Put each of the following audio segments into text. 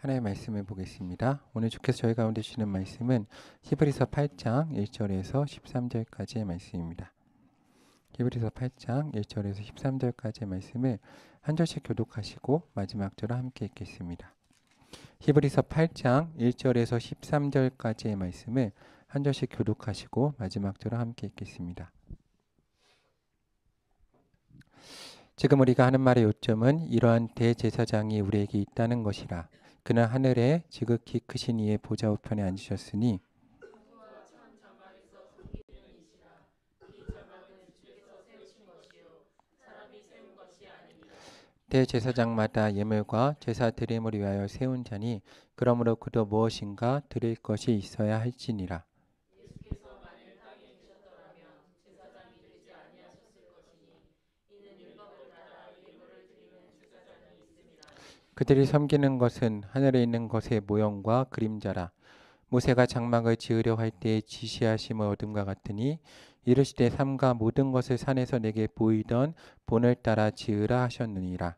하나의 말씀을 보겠습니다. 오늘 주께서 저희 가운데 주시는 말씀은 히브리서 8장 1절에서 13절까지의 말씀입니다. 히브리서 8장 1절에서 13절까지의 말씀을 한 절씩 교독하시고 마지막 절을 함께 읽겠습니다. 히브리서 8장 1절에서 13절까지의 말씀을 한 절씩 교독하시고 마지막 절을 함께 읽겠습니다. 지금 우리가 하는 말의 요점은 이러한 대제사장이 우리에게 있다는 것이라. 그는 하늘에 지극히 크신 이의 보좌 우편에 앉으셨으니 대제사장마다 예물과 제사 드림을 위하여 세운 자니 그러므로 그도 무엇인가 드릴 것이 있어야 할지니라. 그들이 섬기는 것은 하늘에 있는 것의 모형과 그림자라. 모세가 장막을 지으려 할 때에 지시하심을 얻음과 같으니 이르시되 삼가 모든 것을 산에서 내게 보이던 본을 따라 지으라 하셨느니라.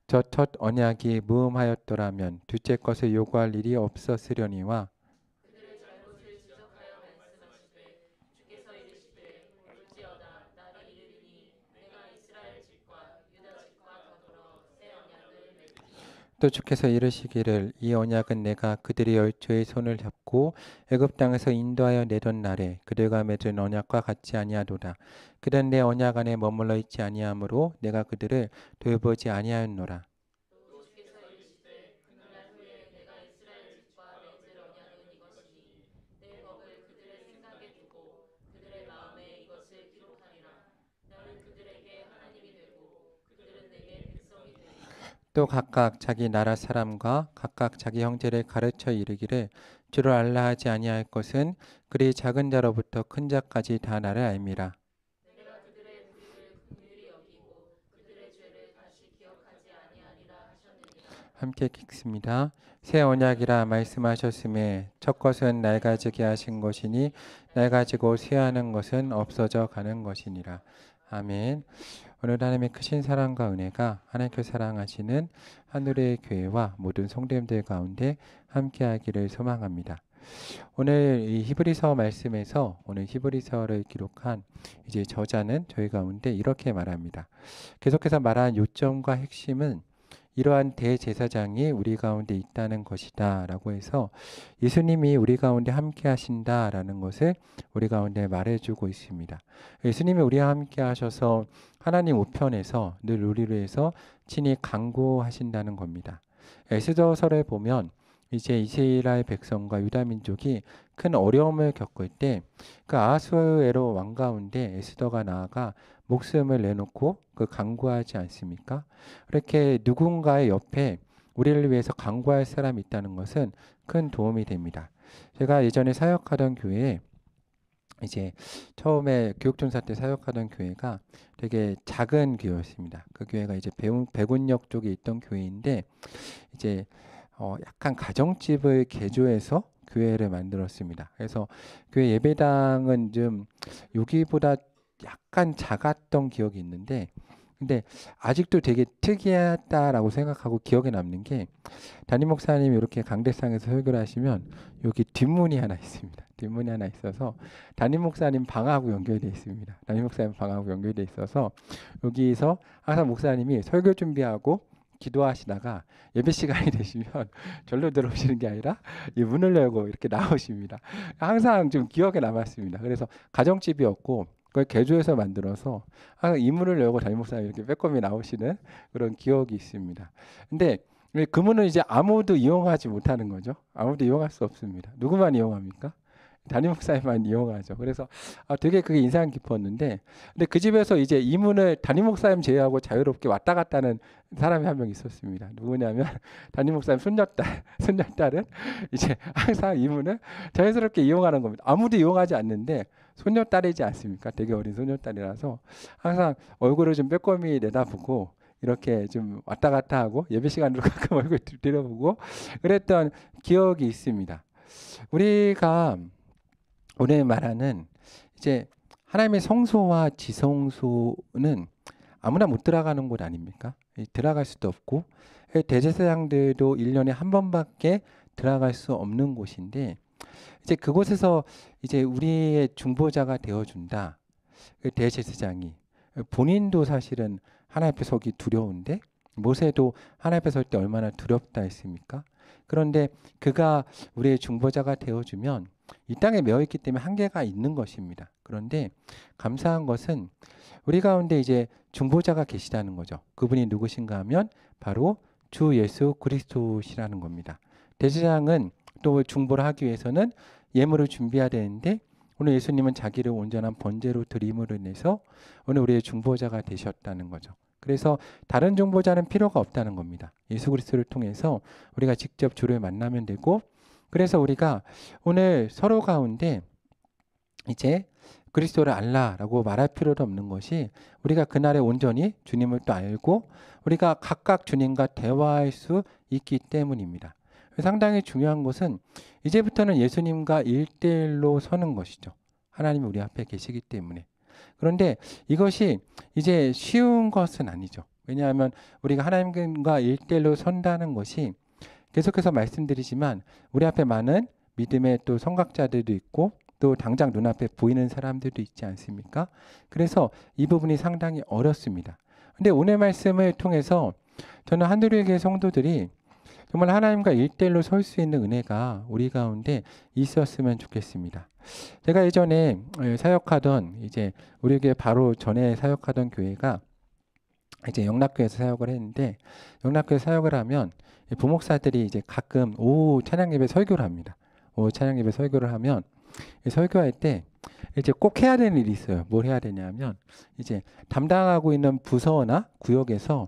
저 첫 언약이 무음하였더라면 둘째 것을 요구할 일이 없었으려니와 또 주께서 이르시기를 이 언약은 내가 그들의 열조의 손을 잡고 애굽 땅에서 인도하여 내던 날에 그들과 맺은 언약과 같지 아니하도다. 그들은 내 언약 안에 머물러 있지 아니하므로 내가 그들을 돌보지 아니하였노라. 또 각각 자기 나라 사람과 각각 자기 형제를 가르쳐 이르기를 주를 알라 하지 아니할 것은 그리 작은 자로부터 큰 자까지 다 나를 알미라. 함께 읽습니다. 새 언약이라 말씀하셨음에 첫 것은 낡아지게 하신 것이니 낡아지고 쇠하는 것은 없어져 가는 것이니라. 아멘. 오늘 하나님의 크신 사랑과 은혜가 하나님께 사랑하시는 하늘의 교회와 모든 성도님들 가운데 함께하기를 소망합니다. 오늘 이 히브리서 말씀에서 오늘 히브리서를 기록한 이제 저자는 저희 가운데 이렇게 말합니다. 계속해서 말한 요점과 핵심은 이러한 대제사장이 우리 가운데 있다는 것이다 라고 해서 예수님이 우리 가운데 함께 하신다라는 것을 우리 가운데 말해주고 있습니다. 예수님이 우리와 함께 하셔서 하나님 우편에서 늘 우리를 위해서 친히 강구하신다는 겁니다. 에스더서를 보면 이제 이스라엘 백성과 유다 민족이 큰 어려움을 겪을 때 그 아하수에로 왕 가운데 에스더가 나아가 목숨을 내놓고 그 강구하지 않습니까? 이렇게 누군가의 옆에 우리를 위해서 강구할 사람이 있다는 것은 큰 도움이 됩니다. 제가 예전에 사역하던 교회에 이제 처음에 교육전사 때 사역하던 교회가 되게 작은 교회였습니다. 그 교회가 이제 백운역 쪽에 있던 교회인데 이제 약간 가정집을 개조해서 교회를 만들었습니다. 그래서 교회 예배당은 좀 여기보다 약간 작았던 기억이 있는데 근데 아직도 되게 특이하다라고 생각하고 기억에 남는 게 담임 목사님이 이렇게 강대상에서 설교를 하시면 여기 뒷문이 하나 있습니다. 뒷문이 하나 있어서 담임 목사님 방하고 연결되어 있습니다. 담임 목사님 방하고 연결되어 있어서 여기서 항상 목사님이 설교 준비하고 기도하시다가 예배 시간이 되시면 절로 들어오시는 게 아니라 이 문을 열고 이렇게 나오십니다. 항상 좀 기억에 남았습니다. 그래서 가정집이었고 그걸 개조해서 만들어서 항상 이 문을 열고 담임 목사님 이렇게 빼꼼히 나오시는 그런 기억이 있습니다. 근데 그 문은 이제 아무도 이용하지 못하는 거죠. 아무도 이용할 수 없습니다. 누구만 이용합니까? 담임 목사님만 이용하죠. 그래서 되게 그게 인상 깊었는데, 근데 그 집에서 이제 이 문을 담임 목사님 제외하고 자유롭게 왔다 갔다 하는 사람이 한 명 있었습니다. 누구냐면 담임 목사님 손녀딸은 이제 항상 이 문을 자연스럽게 이용하는 겁니다. 아무도 이용하지 않는데 손녀딸이지 않습니까? 되게 어린 손녀딸이라서 항상 얼굴을 좀 빼꼼히 내다보고 이렇게 좀 왔다 갔다 하고 예배 시간으로 가끔 얼굴 들여다보고 그랬던 기억이 있습니다. 우리가 오늘 말하는 이제 하나님의 성소와 지성소는 아무나 못 들어가는 곳 아닙니까? 들어갈 수도 없고 대제사장들도 1년에 한 번밖에 들어갈 수 없는 곳인데 이제 그곳에서 이제 우리의 중보자가 되어준다. 그 대제사장이 본인도 사실은 하나님 앞에 서기 두려운데 모세도 하나님 앞에 설 때 얼마나 두렵다 했습니까? 그런데 그가 우리의 중보자가 되어주면 이 땅에 매여 있기 때문에 한계가 있는 것입니다. 그런데 감사한 것은 우리 가운데 이제 중보자가 계시다는 거죠. 그분이 누구신가 하면 바로 주 예수 그리스도시라는 겁니다. 대제사장은 또 중보를 하기 위해서는 예물을 준비해야 되는데 오늘 예수님은 자기를 온전한 번제로 드림으로 인해서 오늘 우리의 중보자가 되셨다는 거죠. 그래서 다른 중보자는 필요가 없다는 겁니다. 예수 그리스도를 통해서 우리가 직접 주를 만나면 되고 그래서 우리가 오늘 서로 가운데 이제 그리스도를 알라라고 말할 필요도 없는 것이 우리가 그날에 온전히 주님을 또 알고 우리가 각각 주님과 대화할 수 있기 때문입니다. 상당히 중요한 것은 이제부터는 예수님과 1대1로 서는 것이죠. 하나님이 우리 앞에 계시기 때문에. 그런데 이것이 이제 쉬운 것은 아니죠. 왜냐하면 우리가 하나님과 1대1로 선다는 것이 계속해서 말씀드리지만 우리 앞에 많은 믿음의 또 선각자들도 있고 또 당장 눈앞에 보이는 사람들도 있지 않습니까? 그래서 이 부분이 상당히 어렵습니다. 근데 오늘 말씀을 통해서 저는 한두리교회 성도들이 정말 하나님과 1대1로 설 수 있는 은혜가 우리 가운데 있었으면 좋겠습니다. 제가 예전에 사역하던 이제 우리 교회 바로 전에 사역하던 교회가 이제 영락교회에서 사역을 했는데 영락교회 사역을 하면 부목사들이 이제 가끔 오후 찬양 예배 설교를 합니다. 오후 찬양 예배 설교를 하면 설교할 때 이제 꼭 해야 되는 일이 있어요. 뭘 해야 되냐면 이제 담당하고 있는 부서나 구역에서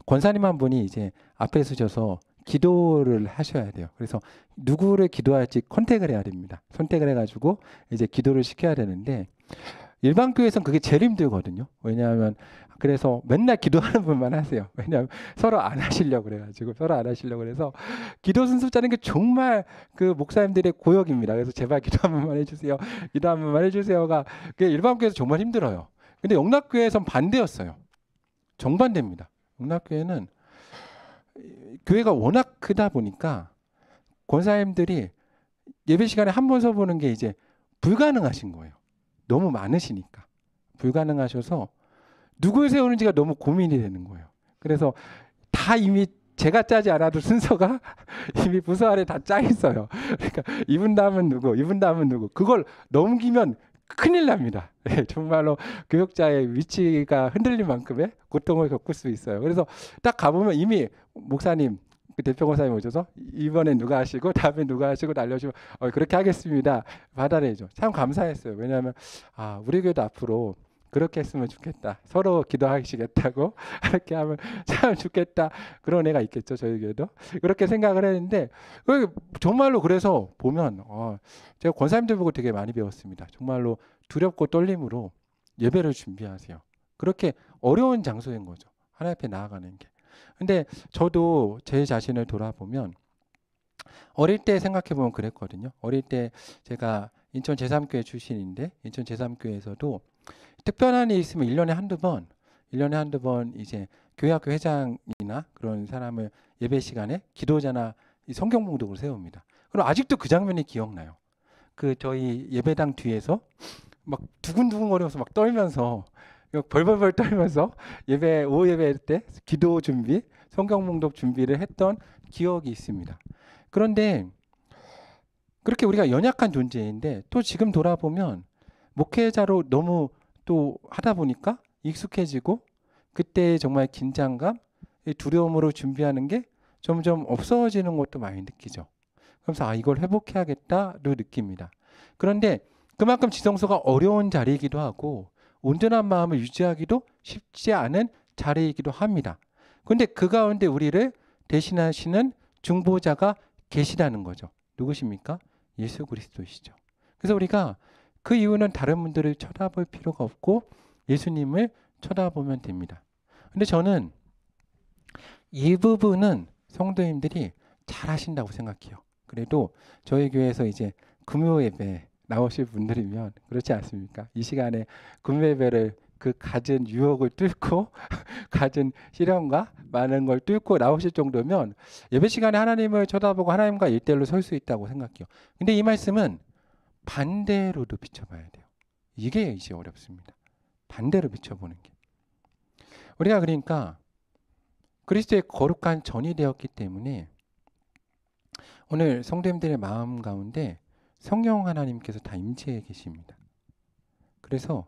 권사님 한 분이 이제 앞에 서셔서 기도를 하셔야 돼요. 그래서 누구를 기도할지 컨택을 해야 됩니다. 선택을 해가지고 이제 기도를 시켜야 되는데 일반 교회에서는 그게 제일 힘들거든요. 왜냐하면 그래서 맨날 기도하는 분만 하세요. 왜냐하면 서로 안 하시려고 그래가지고 서로 안 하시려고 그래서 기도 순서 짜는 게 정말 그 목사님들의 고역입니다. 그래서 제발 기도 한 번만 해주세요. 기도 한 번만 해주세요가 그게 일반 교회에서 정말 힘들어요. 근데 영락교회에선 반대였어요. 정반대입니다. 영락교회는 교회가 워낙 크다 보니까 권사님들이 예배 시간에 한 번 서보는 게 이제 불가능하신 거예요. 너무 많으시니까. 불가능하셔서 누굴 세우는지가 너무 고민이 되는 거예요. 그래서 다 이미 제가 짜지 않아도 순서가 이미 부서 아래 다 짜 있어요. 그러니까 이분 다음은 누구, 이분 다음은 누구. 그걸 넘기면 큰일 납니다. 네, 정말로 교역자의 위치가 흔들릴 만큼의 고통을 겪을 수 있어요. 그래서 딱 가보면 이미 목사님, 그 대표 권사님 오셔서 이번엔 누가 하시고 다음에 누가 하시고 알려주면 그렇게 하겠습니다. 받아내죠. 참 감사했어요. 왜냐하면 우리 교회도 앞으로 그렇게 했으면 좋겠다. 서로 기도하시겠다고 이렇게 하면 참 좋겠다. 그런 애가 있겠죠. 저희 교회도. 그렇게 생각을 했는데 정말로 그래서 보면 제가 권사님들 보고 되게 많이 배웠습니다. 정말로 두렵고 떨림으로 예배를 준비하세요. 그렇게 어려운 장소인 거죠. 하나님 앞에 나아가는 게. 근데 저도 제 자신을 돌아보면 어릴 때 생각해보면 그랬거든요. 어릴 때 제가 인천 제3교회 출신인데 인천 제3교회에서도 특별한 일이 있으면 1년에 한두 번 이제 교회학교 회장이나 그런 사람을 예배 시간에 기도자나 성경 봉독을 세웁니다. 그럼 아직도 그 장면이 기억나요. 그 저희 예배당 뒤에서 막 두근두근거리면서 막 떨면서 벌벌벌 떨면서 오후 예배 때 기도 준비, 성경 봉독 준비를 했던 기억이 있습니다. 그런데 그렇게 우리가 연약한 존재인데 또 지금 돌아보면 목회자로 너무 또 하다 보니까 익숙해지고 그때 정말 긴장감, 두려움으로 준비하는 게 점점 없어지는 것도 많이 느끼죠. 그래서 이걸 회복해야겠다를 느낍니다. 그런데 그만큼 지성소가 어려운 자리이기도 하고 온전한 마음을 유지하기도 쉽지 않은 자리이기도 합니다. 그런데 그 가운데 우리를 대신하시는 중보자가 계시다는 거죠. 누구십니까? 예수 그리스도시죠. 그래서 우리가 그 이유는 다른 분들을 쳐다볼 필요가 없고 예수님을 쳐다보면 됩니다. 근데 저는 이 부분은 성도님들이 잘 하신다고 생각해요. 그래도 저희 교회에서 이제 금요 예배 나오실 분들이면 그렇지 않습니까? 이 시간에 군매배를 그 갖은 유혹을 뚫고 갖은 시련과 많은 걸 뚫고 나오실 정도면 예배 시간에 하나님을 쳐다보고 하나님과 일대일로 설 수 있다고 생각해요. 근데 이 말씀은 반대로도 비춰봐야 돼요. 이게 이제 어렵습니다. 반대로 비춰보는 게. 우리가 그러니까 그리스도의 거룩한 전이 되었기 때문에 오늘 성도님들의 마음 가운데 성령 하나님께서 다 임재해 계십니다. 그래서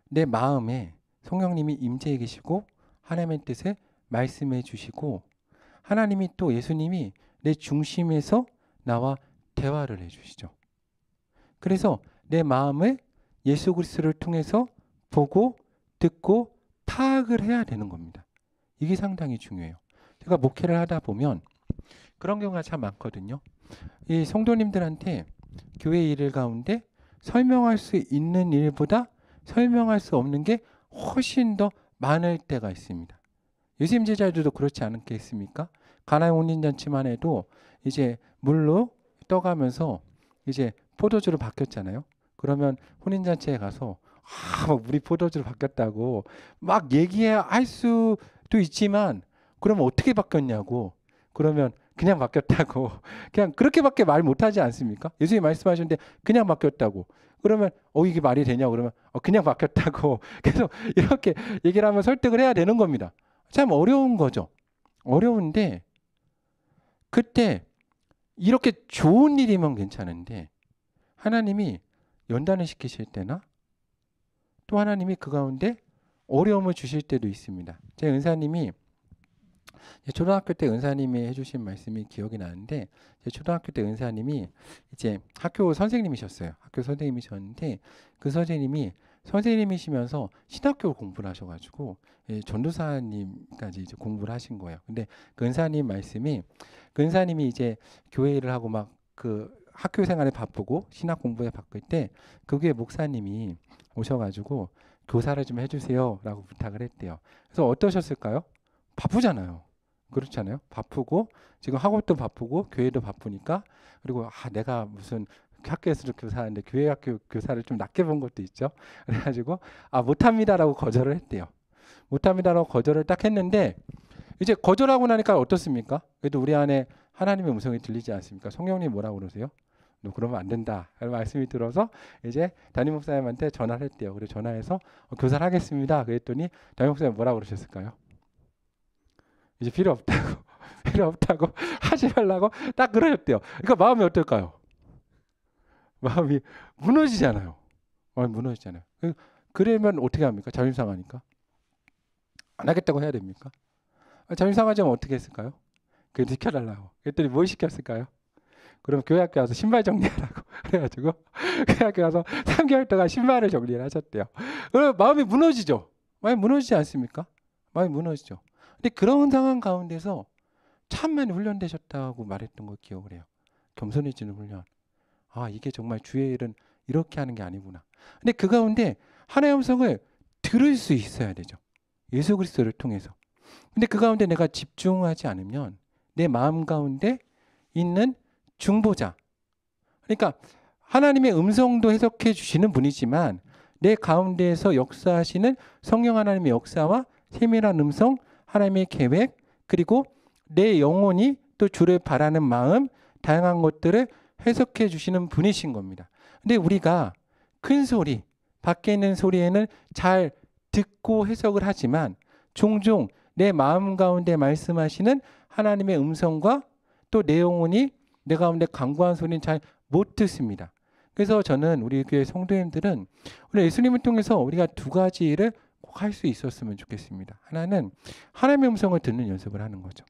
내 마음에 성령님이 임재해 계시고 하나님의 뜻을 말씀해 주시고 하나님이 또 예수님이 내 중심에서 나와 대화를 해 주시죠. 그래서 내 마음을 예수 그리스도를 통해서 보고 듣고 파악을 해야 되는 겁니다. 이게 상당히 중요해요. 제가 목회를 하다 보면 그런 경우가 참 많거든요. 이 성도님들한테 교회 일 가운데 설명할 수 있는 일보다 설명할 수 없는 게 훨씬 더 많을 때가 있습니다. 예수님 제자들도 그렇지 않겠습니까? 가나의 혼인잔치만 해도 이제 물로 떠가면서 이제 포도주로 바뀌었잖아요. 그러면 혼인잔치에 가서 막 물이 포도주로 바뀌었다고 막 얘기할 수도 있지만 그러면 어떻게 바뀌었냐고 그러면 그냥 바뀌었다고 그냥 그렇게밖에 말 못하지 않습니까? 예수님이 말씀하셨는데 그냥 바뀌었다고 그러면 이게 말이 되냐고 그러면 그냥 바뀌었다고 계속 이렇게 얘기를 하면 설득을 해야 되는 겁니다. 참 어려운 거죠. 어려운데 그때 이렇게 좋은 일이면 괜찮은데 하나님이 연단을 시키실 때나 또 하나님이 그 가운데 어려움을 주실 때도 있습니다. 제 은사님이 초등학교 때 은사님이 해주신 말씀이 기억이 나는데 제 초등학교 때 은사님이 이제 학교 선생님이셨어요. 학교 선생님이셨는데 그 선생님이시면서 신학교 공부를 하셔가지고 전도사님까지 이제 공부를 하신 거예요. 근데 그 은사님 말씀이 그 은사님이 이제 교회 일을 하고 막 그 학교 생활에 바쁘고 신학 공부에 바쁠 때 그 교회 목사님이 오셔가지고 교사를 좀 해주세요라고 부탁을 했대요. 그래서 어떠셨을까요? 바쁘잖아요. 그렇잖아요. 바쁘고 지금 학업도 바쁘고 교회도 바쁘니까 그리고 내가 무슨 학교에서도 교사인데 교회 학교 교사를 좀 낮게 본 것도 있죠. 그래가지고 못합니다라고 거절을 했대요. 못합니다라고 거절을 딱 했는데 이제 거절하고 나니까 어떻습니까? 그래도 우리 안에 하나님의 음성이 들리지 않습니까? 성령님 뭐라고 그러세요? 너 그러면 안 된다. 라는 말씀이 들어서 이제 담임 목사님한테 전화를 했대요. 그래서 전화해서 교사를 하겠습니다. 그랬더니 담임 목사님 뭐라고 그러셨을까요? 이제 필요 없다고 필요 없다고 하지 말라고 딱 그러셨대요. 그러니까 마음이 어떨까요? 마음이 무너지잖아요. 마음이 무너지잖아요. 그러면 어떻게 합니까? 자존심 상하니까 안 하겠다고 해야 됩니까? 자존심 상하지면 어떻게 했을까요? 그걸 지켜달라고. 그랬더니 뭘 시켰을까요? 그럼 교회 학교 와서 신발 정리하라고 그래가지고 교회 학교 와서 3개월 동안 신발을 정리를 하셨대요. 그럼 마음이 무너지죠. 마음이 무너지지 않습니까? 마음이 무너지죠. 근데 그런 상황 가운데서 참 많이 훈련되셨다고 말했던 걸 기억을 해요. 겸손해지는 훈련. 이게 정말 주의 일은 이렇게 하는 게 아니구나. 근데 그 가운데 하나님의 음성을 들을 수 있어야 되죠. 예수 그리스도를 통해서. 근데 그 가운데 내가 집중하지 않으면 내 마음 가운데 있는 중보자. 그러니까 하나님의 음성도 해석해 주시는 분이지만 내 가운데에서 역사하시는 성령 하나님의 역사와 세밀한 음성, 하나님의 계획, 그리고 내 영혼이 또 주를 바라는 마음, 다양한 것들을 해석해 주시는 분이신 겁니다. 근데 우리가 큰 소리, 밖에 있는 소리에는 잘 듣고 해석을 하지만 종종 내 마음 가운데 말씀하시는 하나님의 음성과 또 내 영혼이 내 가운데 간구한 소리는 잘 못 듣습니다. 그래서 저는 우리 교회 성도님들은 오늘 예수님을 통해서 우리가 두 가지 일을 꼭 할 수 있었으면 좋겠습니다. 하나는 하나님의 음성을 듣는 연습을 하는 거죠.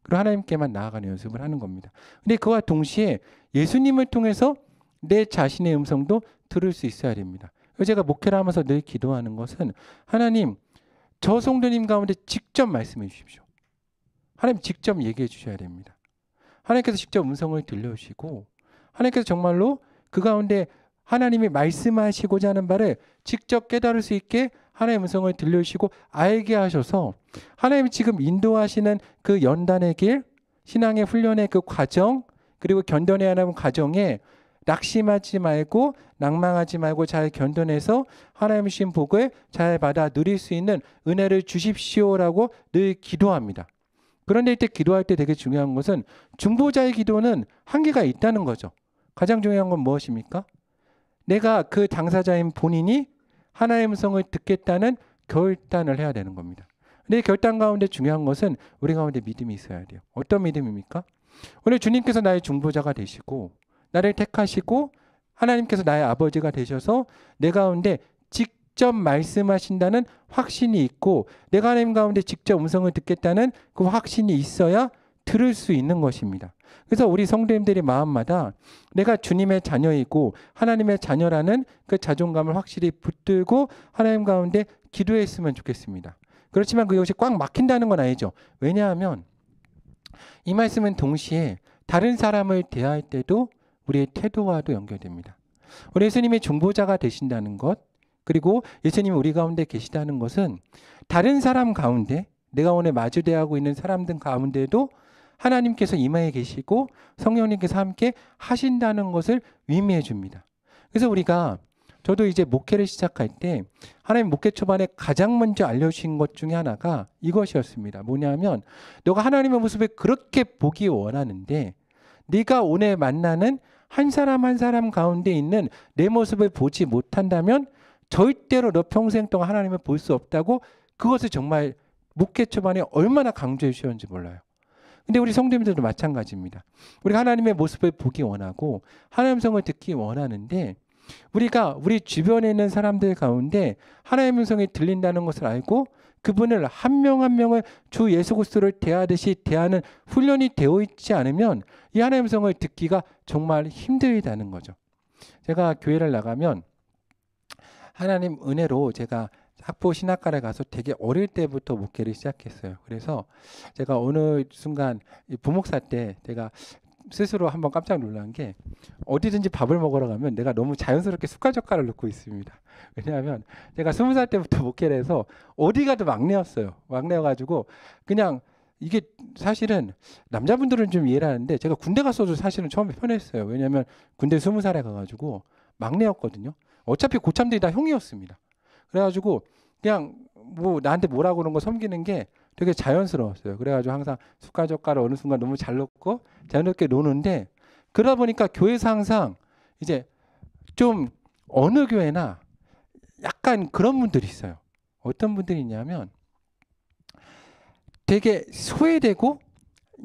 그리고 하나님께만 나아가는 연습을 하는 겁니다. 근데 그와 동시에 예수님을 통해서 내 자신의 음성도 들을 수 있어야 됩니다. 제가 목회를 하면서 늘 기도하는 것은 하나님, 저 성도님 가운데 직접 말씀해 주십시오. 하나님 직접 얘기해 주셔야 됩니다. 하나님께서 직접 음성을 들려주시고 하나님께서 정말로 그 가운데 하나님이 말씀하시고자 하는 바를 직접 깨달을 수 있게 하나님의 음성을 들려주시고 알게 하셔서 하나님이 지금 인도하시는 그 연단의 길, 신앙의 훈련의 그 과정, 그리고 견뎌내야 하는 과정에 낙심하지 말고 낭망하지 말고 잘 견뎌내서 하나님 주신 복을 잘 받아 누릴 수 있는 은혜를 주십시오라고 늘 기도합니다. 그런데 이때 기도할 때 되게 중요한 것은 중보자의 기도는 한계가 있다는 거죠. 가장 중요한 건 무엇입니까? 내가 그 당사자인 본인이 하나님의 음성을 듣겠다는 결단을 해야 되는 겁니다. 근데 결단 가운데 중요한 것은 우리 가운데 믿음이 있어야 돼요. 어떤 믿음입니까? 오늘 주님께서 나의 중보자가 되시고 나를 택하시고 하나님께서 나의 아버지가 되셔서 내 가운데 직접 말씀하신다는 확신이 있고 내가 하나님 가운데 직접 음성을 듣겠다는 그 확신이 있어야 들을 수 있는 것입니다. 그래서 우리 성도님들의 마음마다 내가 주님의 자녀이고 하나님의 자녀라는 그 자존감을 확실히 붙들고 하나님 가운데 기도했으면 좋겠습니다. 그렇지만 그것이 꽉 막힌다는 건 아니죠. 왜냐하면 이 말씀은 동시에 다른 사람을 대할 때도 우리의 태도와도 연결됩니다. 우리 예수님이 중보자가 되신다는 것, 그리고 예수님이 우리 가운데 계시다는 것은 다른 사람 가운데 내가 오늘 마주대하고 있는 사람들 가운데도 하나님께서 임하에 계시고 성령님께서 함께 하신다는 것을 의미해 줍니다. 그래서 우리가 저도 이제 목회를 시작할 때 하나님 목회 초반에 가장 먼저 알려주신 것 중에 하나가 이것이었습니다. 뭐냐면 너가 하나님의 모습을 그렇게 보기 원하는데 네가 오늘 만나는 한 사람 한 사람 가운데 있는 내 모습을 보지 못한다면 절대로 너 평생 동안 하나님을 볼 수 없다고 그것을 정말 목회 초반에 얼마나 강조해 주셨는지 몰라요. 근데 우리 성도님들도 마찬가지입니다. 우리가 하나님의 모습을 보기 원하고 하나님의 성을 듣기 원하는데 우리가 우리 주변에 있는 사람들 가운데 하나님의 음성이 들린다는 것을 알고 그분을 한 명 한 명을 주 예수 그리스도를 대하듯이 대하는 훈련이 되어 있지 않으면 이 하나님의 음성을 듣기가 정말 힘들다는 거죠. 제가 교회를 나가면 하나님 은혜로 제가 학부 신학과를 가서 되게 어릴 때부터 목회를 시작했어요. 그래서 제가 어느 순간 부목사 때 제가 스스로 한번 깜짝 놀란 게 어디든지 밥을 먹으러 가면 내가 너무 자연스럽게 숟가락젓가락을 넣고 있습니다. 왜냐하면 제가 20살 때부터 목회를 해서 어디 가도 막내였어요. 막내여가지고 그냥 이게 사실은 남자분들은 좀 이해를 하는데 제가 군대 갔어도 사실은 처음에 편했어요. 왜냐하면 군대 20살에 가가지고 막내였거든요. 어차피 고참들이 다 형이었습니다. 그래가지고 그냥 뭐 나한테 뭐라고 그런 거 섬기는 게 되게 자연스러웠어요. 그래가지고 항상 숟가락젓가락 어느 순간 너무 잘 넣고 자연스럽게 노는데 그러다 보니까 교회에서 항상 이제 좀 어느 교회나 약간 그런 분들이 있어요. 어떤 분들이 있냐면 되게 소외되고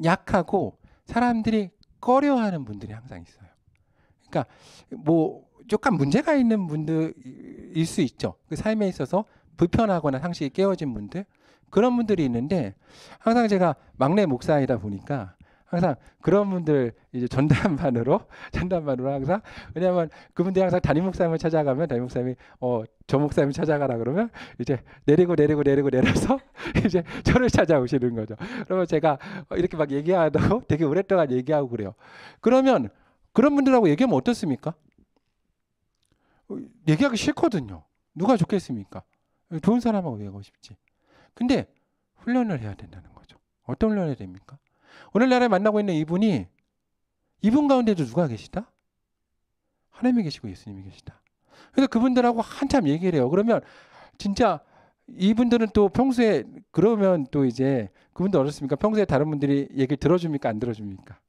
약하고 사람들이 꺼려하는 분들이 항상 있어요. 그러니까 뭐 약간 문제가 있는 분들일 수 있죠. 그 삶에 있어서 불편하거나 상식이 깨어진 분들 그런 분들이 있는데 항상 제가 막내 목사이다 보니까 항상 그런 분들 이제 전담반으로 항상 왜냐하면 그분들이 항상 담임 목사님을 찾아가면 담임 목사님이 저 목사님 찾아가라 그러면 이제 내려서 이제 저를 찾아오시는 거죠. 그러면 제가 이렇게 막 얘기하다가 되게 오랫동안 얘기하고 그래요. 그러면 그런 분들하고 얘기하면 어떻습니까? 얘기하기 싫거든요. 누가 좋겠습니까? 좋은 사람하고 얘기하고 싶지. 근데 훈련을 해야 된다는 거죠. 어떤 훈련을 해야 됩니까? 오늘날에 만나고 있는 이분 가운데도 누가 계시다? 하나님이 계시고 예수님이 계시다. 그래서 그분들하고 한참 얘기를 해요. 그러면 진짜 이분들은 또 평소에 그러면 또 이제 그분들 어떻습니까? 평소에 다른 분들이 얘기를 들어줍니까? 안 들어줍니까?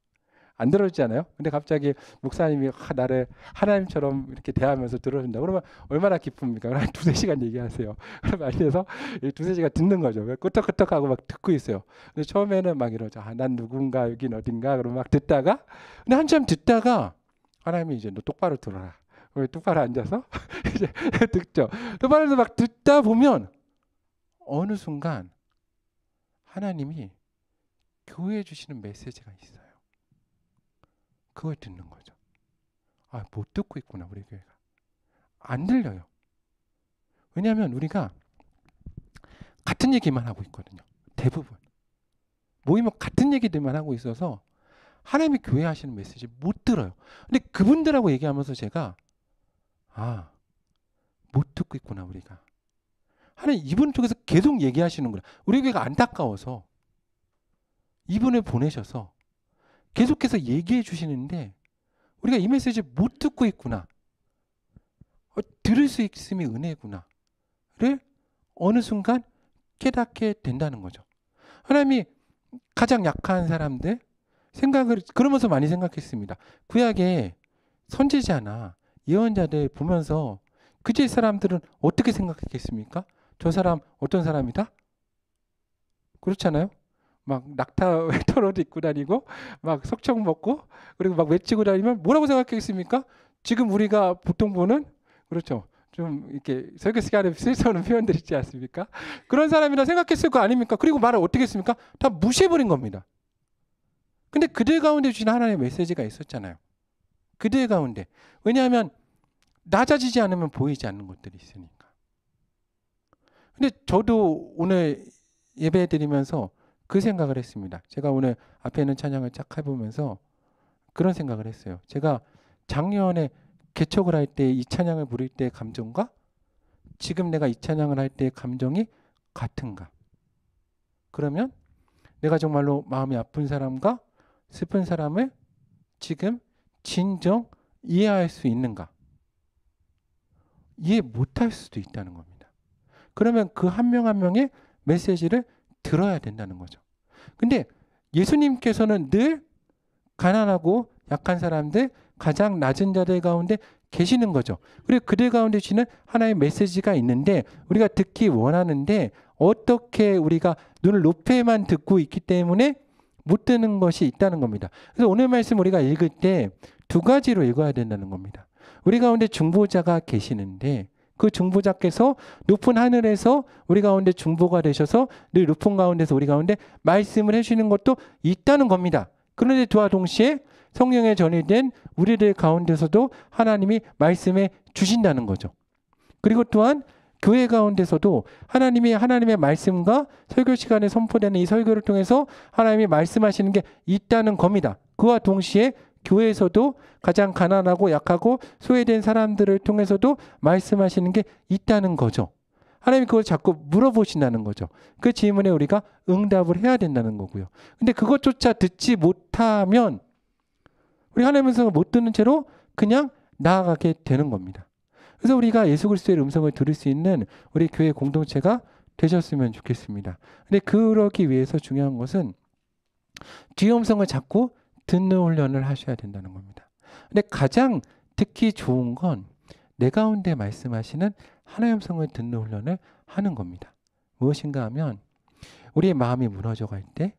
안 들어주잖아요. 근데 갑자기 목사님이 나를 하나님처럼 이렇게 대하면서 들어준다. 그러면 얼마나 기쁩니까? 그럼 한 2-3시간 얘기하세요. 그러면 앉아서 2-3시간 듣는 거죠. 끄떡끄떡하고 막 듣고 있어요. 근데 처음에는 막 이러죠. 난 누군가 여긴 어딘가 그러면 막 듣다가 근데 한참 듣다가 하나님이 이제 너 똑바로 들어라. 똑바로 앉아서 이제 듣죠. 똑바로 막 듣다 보면 어느 순간 하나님이 교회에 주시는 메시지가 있어요. 그걸 듣는 거죠. 못 듣고 있구나 우리 교회가. 안 들려요. 왜냐하면 우리가 같은 얘기만 하고 있거든요. 대부분. 모이면 같은 얘기들만 하고 있어서 하나님이 교회 하시는 메시지 못 들어요. 근데 그분들하고 얘기하면서 제가 못 듣고 있구나 우리가. 하나님 이분 쪽에서 계속 얘기하시는구나. 우리 교회가 안타까워서 이분을 보내셔서 계속해서 얘기해 주시는데 우리가 이 메시지 못 듣고 있구나. 들을 수 있음이 은혜구나를 어느 순간 깨닫게 된다는 거죠. 하나님이 가장 약한 사람들 생각을 그러면서 많이 생각했습니다. 구약의 선지자나 예언자들 보면서 그제 사람들은 어떻게 생각했겠습니까? 저 사람 어떤 사람이다? 그렇잖아요. 막 낙타 털옷 입고 다니고 막 석청 먹고 그리고 막 외치고 다니면 뭐라고 생각했습니까? 지금 우리가 보통 보는 그렇죠. 좀 이렇게 설교 시간에 쓸데없는 표현들 있지 않습니까? 그런 사람이라 생각했을 거 아닙니까? 그리고 말을 어떻게 했습니까? 다 무시해버린 겁니다. 근데 그들 가운데 주신 하나님의 메시지가 있었잖아요. 그들 가운데. 왜냐하면 낮아지지 않으면 보이지 않는 것들이 있으니까. 근데 저도 오늘 예배 드리면서 그 생각을 했습니다. 제가 오늘 앞에 있는 찬양을 쫙 해보면서 그런 생각을 했어요. 제가 작년에 개척을 할 때 이 찬양을 부를 때의 감정과 지금 내가 이 찬양을 할 때의 감정이 같은가? 그러면 내가 정말로 마음이 아픈 사람과 슬픈 사람을 지금 진정 이해할 수 있는가? 이해 못할 수도 있다는 겁니다. 그러면 그 한 명 한 명의 메시지를 들어야 된다는 거죠. 근데 예수님께서는 늘 가난하고 약한 사람들, 가장 낮은 자들 가운데 계시는 거죠. 그리고 그들 가운데 주시는 하나의 메시지가 있는데 우리가 듣기 원하는데 어떻게 우리가 눈을 높여만 듣고 있기 때문에 못 듣는 것이 있다는 겁니다. 그래서 오늘 말씀 우리가 읽을 때 두 가지로 읽어야 된다는 겁니다. 우리 가운데 중보자가 계시는데 그 중보자께서 높은 하늘에서 우리 가운데 중보가 되셔서 늘 높은 가운데서 우리 가운데 말씀을 해주시는 것도 있다는 겁니다. 그런데 그와 동시에 성령의 전이된 우리들 가운데서도 하나님이 말씀해 주신다는 거죠. 그리고 또한 교회 가운데서도 하나님이 하나님의 말씀과 설교 시간에 선포되는 이 설교를 통해서 하나님이 말씀하시는 게 있다는 겁니다. 그와 동시에 교회에서도 가장 가난하고 약하고 소외된 사람들을 통해서도 말씀하시는 게 있다는 거죠. 하나님이 그걸 자꾸 물어보신다는 거죠. 그 질문에 우리가 응답을 해야 된다는 거고요. 근데 그것조차 듣지 못하면 우리 하나님의 음성을 못 듣는 채로 그냥 나아가게 되는 겁니다. 그래서 우리가 예수 그리스도의 음성을 들을 수 있는 우리 교회 공동체가 되셨으면 좋겠습니다. 근데 그러기 위해서 중요한 것은 주의 음성을 자꾸 듣는 훈련을 하셔야 된다는 겁니다. 근데 가장 듣기 좋은 건 내 가운데 말씀하시는 하나님의 음성을 듣는 훈련을 하는 겁니다. 무엇인가 하면 우리의 마음이 무너져 갈 때,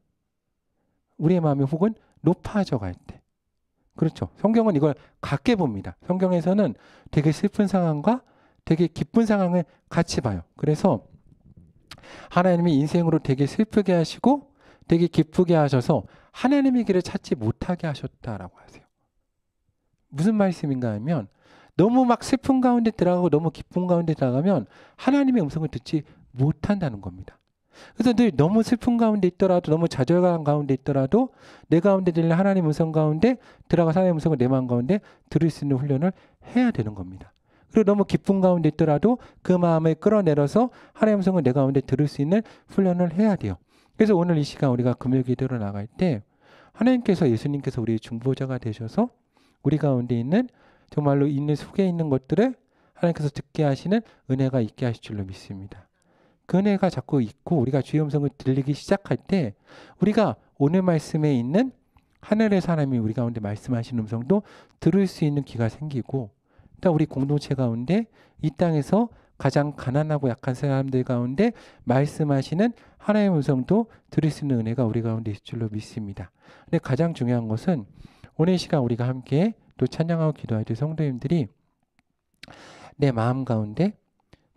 우리의 마음이 혹은 높아져 갈 때, 그렇죠. 성경은 이걸 같게 봅니다. 성경에서는 되게 슬픈 상황과 되게 기쁜 상황을 같이 봐요. 그래서 하나님이 인생으로 되게 슬프게 하시고 되게 기쁘게 하셔서 하나님의 길을 찾지 못하게 하셨다라고 하세요. 무슨 말씀인가 하면 너무 막 슬픈 가운데 들어가고 너무 기쁜 가운데 들어가면 하나님의 음성을 듣지 못한다는 겁니다. 그래서 늘 너무 슬픈 가운데 있더라도 너무 좌절감 가운데 있더라도 내 가운데 들리는 하나님의 음성 가운데 들어가서 하나님의 음성을 내 마음 가운데 들을 수 있는 훈련을 해야 되는 겁니다. 그리고 너무 기쁜 가운데 있더라도 그 마음을 끌어내려서 하나님의 음성을 내 가운데 들을 수 있는 훈련을 해야 돼요. 그래서 오늘 이 시간 우리가 금요 기도로 나갈 때 하나님께서 예수님께서 우리의 중보자가 되셔서 우리 가운데 있는 정말로 있는 속에 있는 것들을 하나님께서 듣게 하시는 은혜가 있게 하실 줄로 믿습니다. 그 은혜가 자꾸 있고 우리가 주의 음성을 들리기 시작할 때 우리가 오늘 말씀에 있는 하늘에서 하나님이 우리 가운데 말씀하시는 음성도 들을 수 있는 귀가 생기고 또 우리 공동체 가운데 이 땅에서 가장 가난하고 약한 사람들 가운데 말씀하시는 하나님의 음성도 들을 수 있는 은혜가 우리 가운데 있을 줄로 믿습니다. 근데 가장 중요한 것은 오늘 이 시간 우리가 함께 또 찬양하고 기도할 때 성도님들이 내 마음 가운데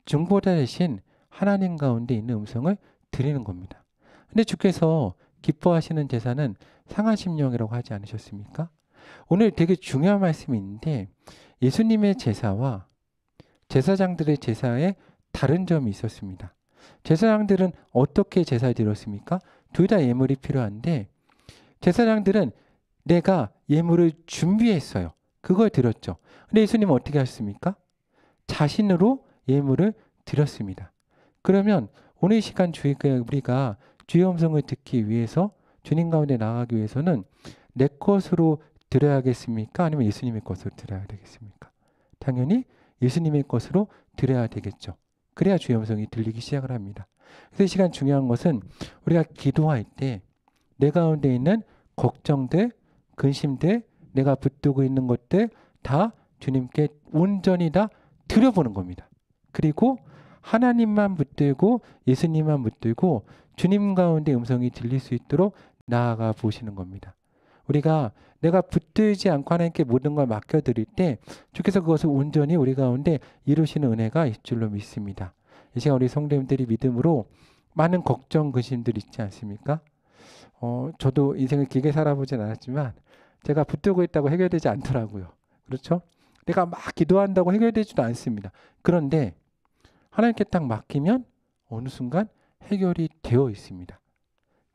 중보자 대신 하나님 가운데 있는 음성을 드리는 겁니다. 근데 주께서 기뻐하시는 제사는 상한 심령이라고 하지 않으셨습니까? 오늘 되게 중요한 말씀이 있는데 예수님의 제사와 제사장들의 제사에 다른 점이 있었습니다. 제사장들은 어떻게 제사를 드렸습니까? 둘 다 예물이 필요한데 제사장들은 내가 예물을 준비했어요. 그걸 드렸죠. 근데 예수님은 어떻게 하셨습니까? 자신으로 예물을 드렸습니다. 그러면 오늘 이 시간 우리가 주의 음성을 듣기 위해서 주님 가운데 나아가기 위해서는 내 것으로 드려야겠습니까? 아니면 예수님의 것으로 드려야 되겠습니까? 당연히 예수님의 것으로 드려야 되겠죠. 그래야 주의 음성이 들리기 시작을 합니다. 그래서 이 시간 중요한 것은 우리가 기도할 때 내 가운데 있는 걱정들, 근심들, 내가 붙들고 있는 것들 다 주님께 온전히 다 드려보는 겁니다. 그리고 하나님만 붙들고 예수님만 붙들고 주님 가운데 음성이 들릴 수 있도록 나아가 보시는 겁니다. 우리가 내가 붙들지 않고 하나님께 모든 걸 맡겨드릴 때 주께서 그것을 온전히 우리 가운데 이루시는 은혜가 있을 줄로 믿습니다. 이 시간 우리 성도님들이 믿음으로 많은 걱정, 근심들 있지 않습니까? 저도 인생을 길게 살아보진 않았지만 제가 붙들고 있다고 해결되지 않더라고요. 그렇죠? 내가 막 기도한다고 해결되지도 않습니다. 그런데 하나님께 딱 맡기면 어느 순간 해결이 되어 있습니다.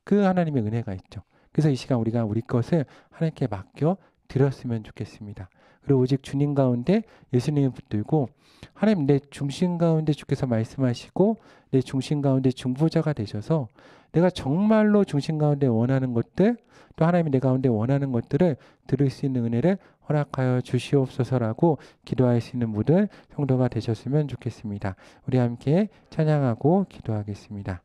그 하나님의 은혜가 있죠. 그래서 이 시간 우리가 우리 것을 하나님께 맡겨 드렸으면 좋겠습니다. 그리고 오직 주님 가운데 예수님을 붙들고 하나님 내 중심 가운데 주께서 말씀하시고 내 중심 가운데 중보자가 되셔서 내가 정말로 중심 가운데 원하는 것들 또 하나님이 내 가운데 원하는 것들을 들을 수 있는 은혜를 허락하여 주시옵소서라고 기도할 수 있는 모든 성도가 되셨으면 좋겠습니다. 우리 함께 찬양하고 기도하겠습니다.